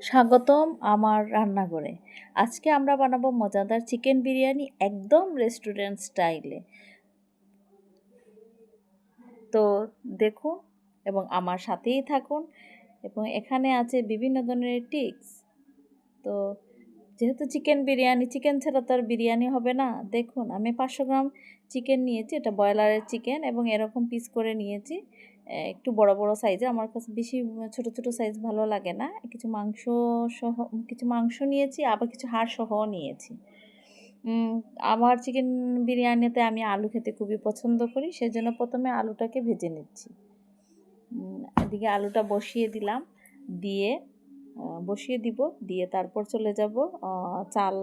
স্বাগতম আমার রান্নাঘরে। আজকে আমরা বানাবো মজাদার চিকেন বিরিয়ানি একদম রেস্টুরেন্ট স্টাইলে। তো দেখুন এবং আমার সাথেই থাকুন, এবং এখানে আছে বিভিন্ন ধরনের টিপস। তো যেহেতু চিকেন বিরিয়ানি, চিকেন ছাড়া তো আর বিরিয়ানি হবে না। দেখুন আমি 500 গ্রাম চিকেন নিয়েছি, এটা ব্রয়লারের চিকেন, এবং এরকম পিস করে নিয়েছি। একটু বড় বড় সাইজে, আমার কাছে বেশি ছোট ছোট সাইজ ভালো লাগে না। কিছু মাংস নিয়েছি, আবার কিছু হাড় সহও নিয়েছি। আমার চিকেন বিরিয়ানিতে আমি আলু খেতে খুবই পছন্দ করি, সেজন্য প্রথমে আলুটাকে ভেজে নিচ্ছি। এদিকে আলুটা বসিয়ে দিব, দিয়ে তারপর চলে যাব চাল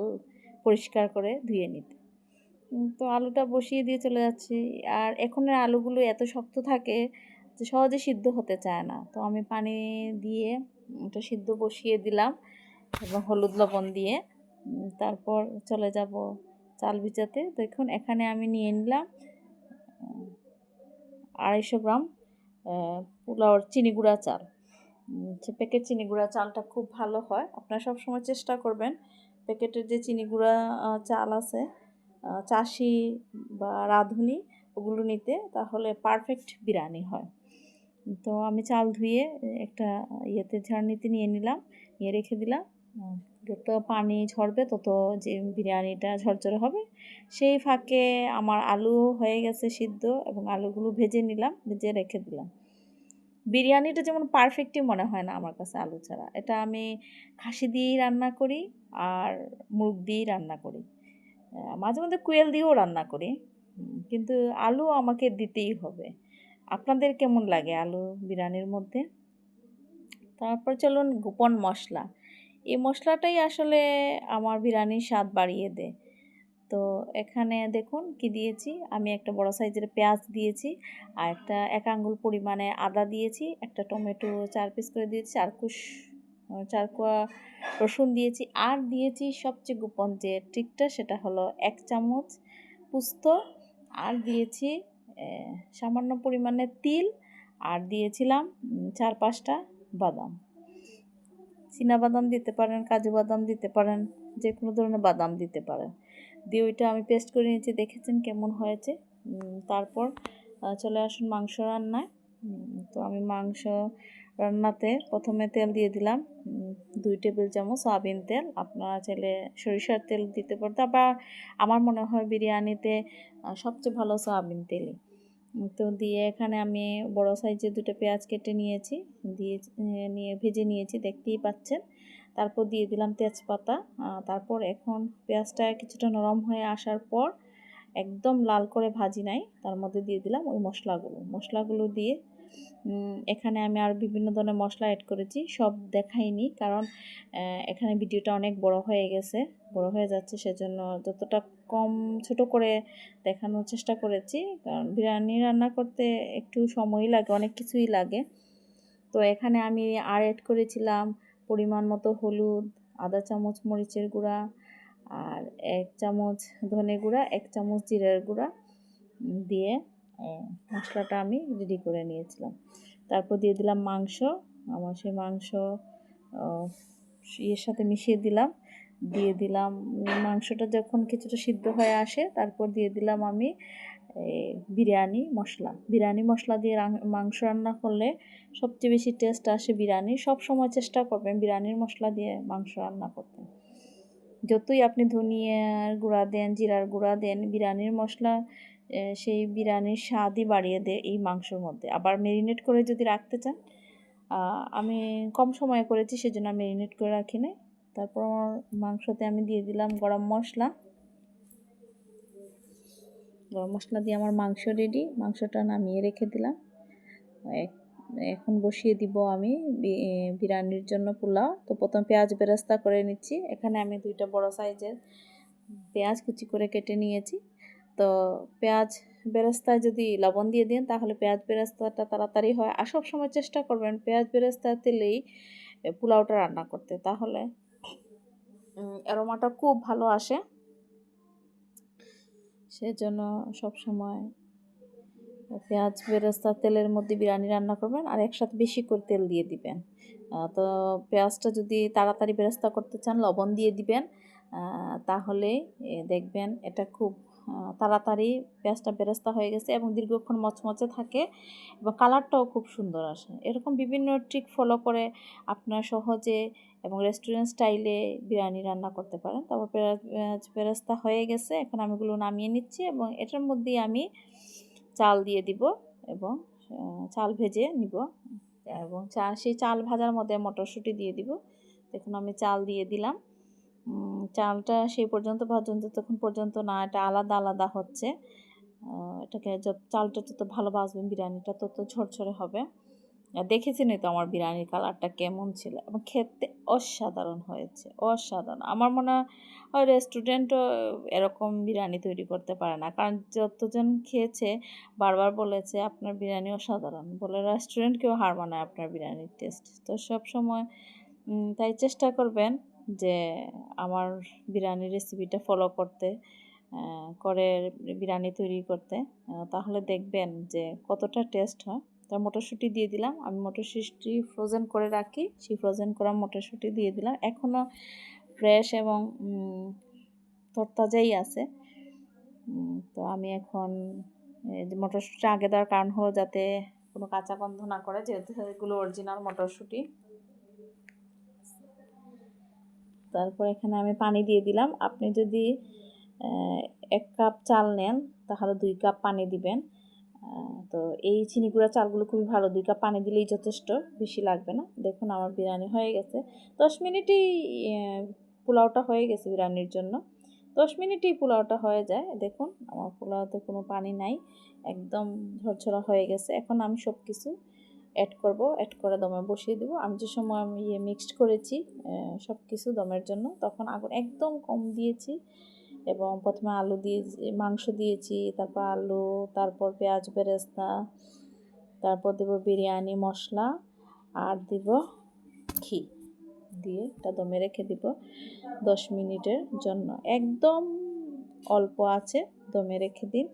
পরিষ্কার করে ধুয়ে নিতে। তো আলুটা বসিয়ে দিয়ে চলে যাচ্ছি। আর এখনের আলুগুলো এত শক্ত থাকে যে সহজে সিদ্ধ হতে চায় না। তো আমি পানি দিয়ে ওটা সিদ্ধ বসিয়ে দিলাম, এবং হলুদ লবণ দিয়ে তারপর চলে যাব চাল ভিজাতে। দেখুন এখানে আমি নিয়ে নিলাম 250 গ্রাম পোলাওর চিনি গুঁড়া চাল। প্যাকেট চিনি গুঁড়া চালটা খুব ভালো হয়, আপনারা সবসময় চেষ্টা করবেন প্যাকেটের যে চিনি গুঁড়া চাল আছে, চাষি বা রাঁধুনি, ওগুলো নিতে, তাহলে পারফেক্ট বিরিয়ানি হয়। তো আমি চাল ধুয়ে একটা ঝাড়নিতে নিয়ে রেখে দিলাম। যত পানি ঝরবে তত যে বিরিয়ানিটা ঝরঝরে হবে। সেই ফাঁকে আমার আলু হয়ে গেছে সিদ্ধ, এবং আলুগুলো ভেজে রেখে দিলাম। বিরিয়ানিটা যেমন পারফেক্টই মনে হয় না আমার কাছে আলু ছাড়া। এটা আমি খাসি দিয়েই রান্না করি আর মুরগ দিয়েই রান্না করি, মাঝে মধ্যে কোয়েল দিয়েও রান্না করি, কিন্তু আলু আমাকে দিতেই হবে। আপনাদের কেমন লাগে আলু বিরিয়ানির মধ্যে? তারপর চলুন গোপন মশলা। এই মশলাটাই আসলে আমার বিরিয়ানির স্বাদ বাড়িয়ে দেয়। তো এখানে দেখুন কি দিয়েছি, আমি একটা বড় সাইজের পেঁয়াজ দিয়েছি, আর একটা 1 আঙ্গুল পরিমাণে আদা দিয়েছি, একটা টমেটো 4 পিস করে দিয়েছি, 4 কোয়া রসুন দিয়েছি, আর দিয়েছি সবচেয়ে গোপন যে ট্রিকটা, সেটা হলো 1 চামচ পোস্ত, আর দিয়েছি সামান্য পরিমাণে তিল, আর দিয়েছিলাম 4-5টা বাদাম। চীনা বাদাম দিতে পারেন, কাজু বাদাম দিতে পারেন, যে কোনো ধরনের বাদাম দিতে পারেন। দিয়ে ওইটা আমি পেস্ট করে নিয়েছি, দেখেছেন কেমন হয়েছে। তারপর চলে আসুন মাংস রান্নায়। তো আমি মাংস রান্নাতে প্রথমে তেল দিয়ে দিলাম 2 টেবিল চামচ সয়াবিন তেল। আপনারা চাইলে সরিষার তেল দিতে পারতেন, আবার আমার মনে হয় বিরিয়ানিতে সবচেয়ে ভালো সয়াবিন তেলই। তো দিয়ে এখানে আমি বড় সাইজের 2টা পেঁয়াজ কেটে নিয়েছি, ভেজে নিয়েছি, দেখতেই পাচ্ছেন। তারপর দিয়ে দিলাম তেজপাতা। তারপর এখন পেঁয়াজটা কিছুটা নরম হয়ে আসার পর, একদম লাল করে ভাজি নাই, তার মধ্যে দিয়ে দিলাম ওই মশলাগুলো দিয়ে এখানে আমি আর বিভিন্ন ধরনের মশলা অ্যাড করেছি, সব দেখাইনি, কারণ এখানে ভিডিওটা অনেক বড় হয়ে যাচ্ছে, সেজন্য যতটা কম ছোট করে দেখানোর চেষ্টা করেছি, কারণ বিরিয়ানি রান্না করতে একটু সময়ই লাগে, অনেক কিছুই লাগে। তো এখানে আমি আর অ্যাড করেছিলাম পরিমাণ মতো হলুদ, আধা চামচ মরিচের গুঁড়া, আর 1 চামচ ধনে গুঁড়া, 1 চামচ জিরার গুঁড়া দিয়ে মশলাটা আমি রেডি করে নিয়েছিলাম। তারপর দিয়ে দিলাম মাংস। আমার সেই মাংস এর সাথে মিশিয়ে দিয়ে দিলাম মাংসটা যখন কিছুটা সিদ্ধ হয়ে আসে, তারপর দিয়ে দিলাম আমি বিরিয়ানি মশলা দিয়ে মাংস রান্না করলে সবচেয়ে বেশি টেস্ট আসে বিরিয়ানির। সব সময় চেষ্টা করবেন বিরিয়ানির মশলা দিয়ে মাংস রান্না করতে। যতই আপনি ধনিয়ার গুঁড়া দেন, জিরার গুঁড়া দেন, বিরিয়ানির মশলা সেই বিরিয়ানির স্বাদই বাড়িয়ে দেয় এই মাংসর মধ্যে। আবার ম্যারিনেট করে যদি রাখতে চান, আমি কম সময়ে করেছি, সেজন্য ম্যারিনেট করে রাখি নাই। তারপর মাংসতে আমি দিয়ে দিলাম গরম মশলা দিয়ে আমার মাংস রেডি। মাংসটা নামিয়ে রেখে দিলাম। এখন বসিয়ে দিব আমি বিরিয়ানির জন্য পোলাও। তো প্রথম পেঁয়াজ বেরেস্তা করে নিচ্ছি। এখানে আমি 2টা বড় সাইজের পেঁয়াজ কুচি করে কেটে নিয়েছি। তো পেঁয়াজ বেরেস্তায় যদি লবণ দিয়ে দেন, তাহলে পেঁয়াজ বেরেস্তাটা তাড়াতাড়ি হয়। আর সবসময় চেষ্টা করবেন পেঁয়াজ বেরেস্তা তেলেই পোলাওটা রান্না করতে, তাহলে অ্যারোমাটা খুব ভালো আসে। সেজন্য সবসময় পেঁয়াজ বেরেস্তা তেলের মধ্যে বিরিয়ানি রান্না করবেন, আর একসাথে বেশি করে তেল দিয়ে দিবেন। তো পেঁয়াজটা যদি তাড়াতাড়ি বেরেস্তা করতে চান লবণ দিয়ে দিবেন, তাহলে দেখবেন এটা খুব তাড়াতাড়ি পেঁয়াজটা বেরেস্তা হয়ে গেছে এবং দীর্ঘক্ষণ মচমচে থাকে এবং কালারটাও খুব সুন্দর আসে। এরকম বিভিন্ন ট্রিক ফলো করে আপনার সহজে এবং রেস্টুরেন্ট স্টাইলে বিরিয়ানি রান্না করতে পারেন। তারপর পেঁয়াজ বেরেস্তা হয়ে গেছে, এখন আমি এগুলো নামিয়ে নিচ্ছি এবং এটার মধ্যেই আমি চাল দিয়ে দিব এবং চাল ভেজে নিব এবং সেই চাল ভাজার মধ্যে মটরশুঁটি দিয়ে দিব। দেখুন আমি চাল দিয়ে দিলাম। চালটা সেই পর্যন্ত ভাজুন যতক্ষণ পর্যন্ত না এটা আলাদা আলাদা হচ্ছে। এটাকে চালটা যত ভালো ভাজবেন বিরিয়ানিটা তত ঝরঝরে হবে। দেখেছেনই তো আমার বিরিয়ানির কালারটা কেমন ছিল এবং খেতে অসাধারণ হয়েছে, অসাধারণ। আমার মনে হয় রেস্টুরেন্টও এরকম বিরিয়ানি তৈরি করতে পারে না, কারণ যতজন খেয়েছে বারবার বলেছে আপনার বিরিয়ানি অসাধারণ, বলে রেস্টুরেন্টকেও হার মানায় আপনার বিরিয়ানির টেস্ট। তো সব সময় তাই চেষ্টা করবেন যে আমার বিরিয়ানির রেসিপিটা ফলো করতে, করে বিরিয়ানি তৈরি করতে, তাহলে দেখবেন যে কতটা টেস্ট হয়। তার মটরশুঁটি দিয়ে দিলাম, আমি মটরশুঁটি ফ্রোজেন করে রাখি, সেই ফ্রোজেন করা মটরশুঁটি দিয়ে দিলাম, এখনও ফ্রেশ এবং তরতাজাই আছে। তো আমি এখন মটরশুঁটি আগে দেওয়ার কারণ হলো যাতে কোনো কাঁচা গন্ধ না করে, যেহেতু এগুলো অরিজিনাল মটরশুঁটি। তারপর এখানে আমি পানি দিয়ে দিলাম। আপনি যদি 1 কাপ চাল নেন তাহলে 2 কাপ পানি দিবেন। তো এই চিনি গুঁড়া চালগুলো খুবই ভালো, 2 কাপ পানি দিলেই যথেষ্ট, বেশি লাগবে না। দেখুন আমার বিরিয়ানি হয়ে গেছে, 10 মিনিটেই পোলাওটা হয়ে গেছে বিরিয়ানির জন্য। 10 মিনিটেই পোলাওটা হয়ে যায়। দেখুন আমার পোলাওতে কোনো পানি নাই, একদম ঝরঝরা হয়ে গেছে। এখন আমি সব কিছু অ্যাড করব, অ্যাড করে দমে বসিয়ে দেবো। আমি যে সময় আমি মিক্সড করেছি সব কিছু দমের জন্য, তখন আগুন একদম কম দিয়েছি এবং প্রথমে আলু দিয়ে মাংস দিয়েছি, তারপর আলু, তারপর পেঁয়াজ বেরেস্তা, তারপর দেব বিরিয়ানি মশলা আর দেব ঘি দিয়ে এটা দমে রেখে দিব 10 মিনিটের জন্য। একদম অল্প আছে দমে রেখে দিন,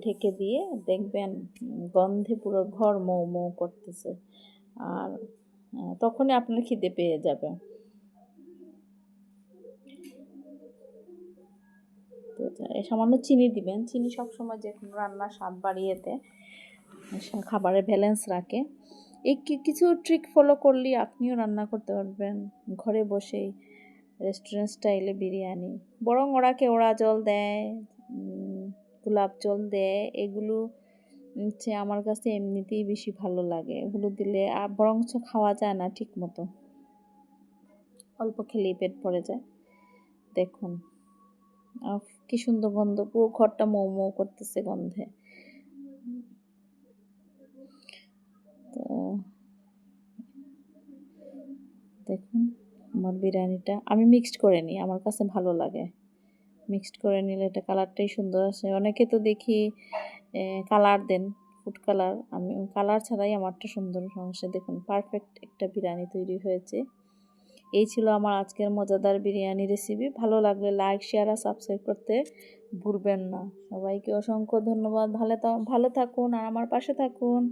ঢেকে দিয়ে দেখবেন গন্ধে পুরো ঘর মৌ মৌ করতেছে, আর তখনই আপনার খিদে পেয়ে যাবে। তো সামান্য চিনি দিবেন, চিনি সবসময় যে কোনো রান্নার স্বাদ বাড়িয়ে দেয়, খাবারের ব্যালেন্স রাখে। এই কিছু ট্রিক ফলো করলেই আপনিও রান্না করতে পারবেন ঘরে বসেই রেস্টুরেন্ট স্টাইলে বিরিয়ানি। বরং ওরা কেওড়া জল দেয়, গোলাপ জল দেয়, এগুলো হচ্ছে আমার কাছে এমনিতেই বেশি ভালো লাগে। এগুলো দিলে আর বরঞ্চ খাওয়া যায় না ঠিক মতো, অল্প খেলেই পেট ভরে যায়। দেখুন কি সুন্দর গন্ধ, পুরো ঘরটা মৌ মৌ করতেছে গন্ধে। তো দেখুন আমার বিরিয়ানিটা আমি মিক্সড করে নিই, আমার কাছে ভালো লাগে মিক্সড করে নিলে, এটা কালারটাই সুন্দর আসে। অনেকে তো দেখি কালার দেন, ফুড কালার, আমি কালার ছাড়াই আমারটা সুন্দর আসে। দেখুন পারফেক্ট একটা বিরিয়ানি তৈরি হয়েছে। এই ছিল আমার আজকের মজাদার বিরিয়ানি রেসিপি। ভালো লাগলে লাইক, শেয়ার আর সাবস্ক্রাইব করতে ভুলবেন না। সবাইকে অসংখ্য ধন্যবাদ। ভালো থাকুন আর আমার পাশে থাকুন।